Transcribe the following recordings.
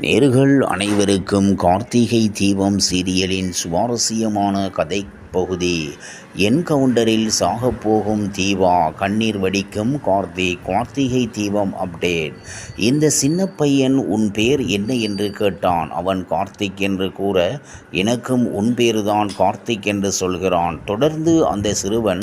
நேயர்கள் அனைவருக்கும் கார்த்திகை தீபம் சீரியலின் சுவாரஸ்யமான கதைப்பகுதி. என்கவுண்டரில் சாகப்போகும் தீபா, கண்ணீர் வடிக்கும் கார்த்திகை தீபம் அப்டேட். இந்த சின்ன பையன் உன் பேர் என்ன என்று கேட்டான். அவன் கார்த்திக் என்று கூற, எனக்கும் உன் பேருதான் கார்த்திக் என்று சொல்கிறான். தொடர்ந்து அந்த சிறுவன்,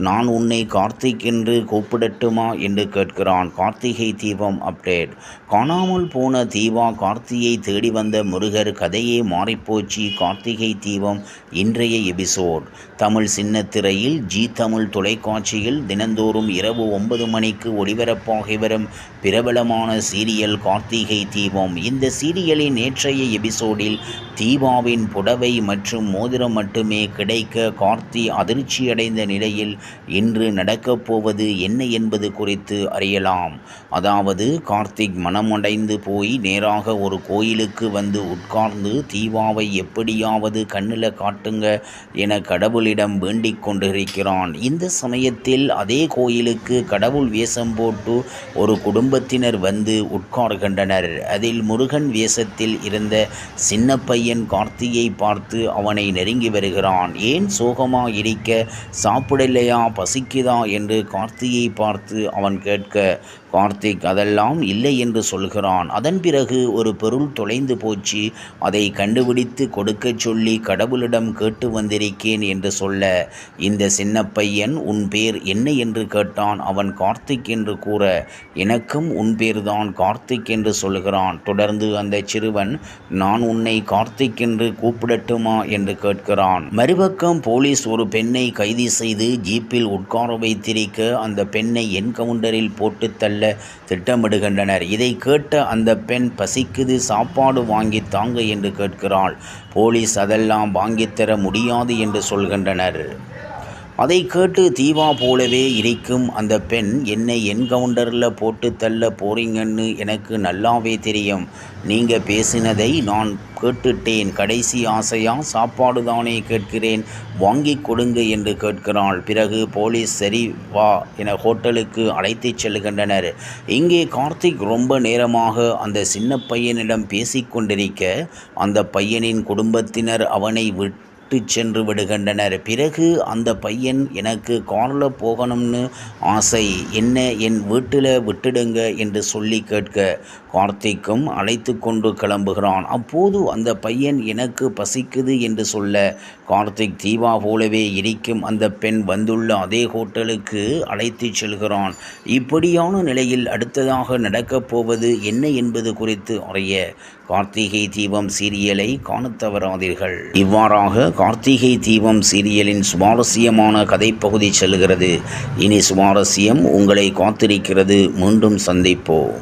நான் உன்னை கார்த்திக் என்று கூப்பிடட்டுமா என்று கேட்கிறான். கார்த்திகை தீபம் அப்டேட். காணாமல் போன தீபா கார்த்தியை தேடி வந்த முருகர் கதையே மாறிப்போச்சு. கார்த்திகை தீபம் இன்றைய எபிசோட். தமிழ் சின்னத்திரையில் ஜி தமிழ் தொலைக்காட்சியில் தினந்தோறும் இரவு 9 மணிக்கு ஒளிபரப்பாகி வரும் பிரபலமான சீரியல் கார்த்திகை தீபம். இந்த சீரியலின் நேற்றைய எபிசோடில் தீபாவின் புடவை மற்றும் மோதிரம் மட்டுமே கிடைக்க கார்த்தி அதிர்ச்சியடைந்த நிலையில் இன்று நடக்கப் போவது என்ன என்பது குறித்து அறியலாம். அதாவது கார்த்திக் மனமடைந்து போய் நேராக ஒரு கோயிலுக்கு வந்து உட்கார்ந்து தீபாவை எப்படியாவது கண்ணில் காட்டுங்க என கடவுளிடம் வேண்டிக் கொண்டிருக்கிறான். இந்த சமயத்தில் அதே கோயிலுக்கு கடவுள் வேஷம் போட்டு ஒரு குடும்பத்தினர் வந்து உட்கார்கின்றனர். அதில் முருகன் வேஷத்தில் இருந்த சின்ன பையன் கார்த்தியை பார்த்து அவனை நெருங்கி வருகிறான். ஏன் சோகமா இருக்க, சாப்பிடலையா, பசிக்குதா என்று கார்த்தியை பார்த்து அவன் கேட்க, கார்த்திக் அதெல்லாம் இல்லை என்று சொல்கிறான். அதன் பிறகு ஒரு பொருள் தொலைந்து போச்சு, அதை கண்டுபிடித்து கொடுக்கச் சொல்லி கடவுளிடம் கேட்டு வந்திருக்கேன் என்று சொல்ல, இந்த சின்ன பையன் உன் பேர் என்ன என்று கேட்டான். அவன் கார்த்திக் என்று கூற, எனக்கும் உன் பேர்தான் கார்த்திக் என்று சொல்கிறான். தொடர்ந்து அந்த சிறுவன், நான் உன்னை கார்த்திக் என்று கூப்பிடட்டுமா என்று கேட்கிறான். மறுபக்கம் போலீஸ் ஒரு பெண்ணை கைது செய்து ஜீப்பில் உட்கார வைத்திருக்க அந்த பெண்ணை என்கவுண்டரில் போட்டு தள்ள திட்டமிடுகின்றனர். இதை கேட்ட அந்த பெண், பசிக்குது, சாப்பாடு வாங்கி தாங்க என்று கேட்கிறாள். போலீஸ் அதெல்லாம் வாங்கித்தர முடியாது என்று சொல்கின்றனர். அதை கேட்டு தீபா போலவே இருக்கும் அந்த பெண், என்னை என்கவுண்டரில் போட்டு தள்ள போறீங்கன்னு எனக்கு நல்லாவே தெரியும். நீங்கள் பேசினதை நான் கேட்டுட்டேன். கடைசி ஆசையா சாப்பாடு தானே கேட்கிறேன், வாங்கி கொடுங்க என்று கேட்கிறாள். பிறகு போலீஸ் சரி வா என ஹோட்டலுக்கு அழைத்து செல்கின்றனர். இங்கே கார்த்திக் ரொம்ப நேரமாக அந்த சின்ன பையனிடம் பேசிக்கொண்டிருக்க அந்த பையனின் குடும்பத்தினர் அவனை சென்று விடுகின்றனர். பிறகு அந்த பையன், எனக்கு காரில் போகணும்னு ஆசை, என்ன என் வீட்டில் விட்டுடுங்க என்று சொல்லி கேட்க கார்த்திக்கும் அழைத்து கொண்டு கிளம்புகிறான். அப்போது அந்த பையன், எனக்கு பசிக்குது என்று சொல்ல கார்த்திக் தீபா போலவே இருக்கும் அந்த பெண் வந்துள்ள அதே ஹோட்டலுக்கு அழைத்து செல்கிறான். இப்படியான நிலையில் அடுத்ததாக நடக்கப் போவது என்ன என்பது குறித்து அறிய கார்த்திகை தீபம் சீரியலை காணத் தவறாதீர்கள். இவ்வாறாக கார்த்திகை தீபம் சீரியலின் சுவாரஸ்யமான கதைப்பகுதி செல்கிறது. இனி சுவாரஸ்யம் உங்களை காத்திருக்கிறது. மீண்டும் சந்திப்போம்.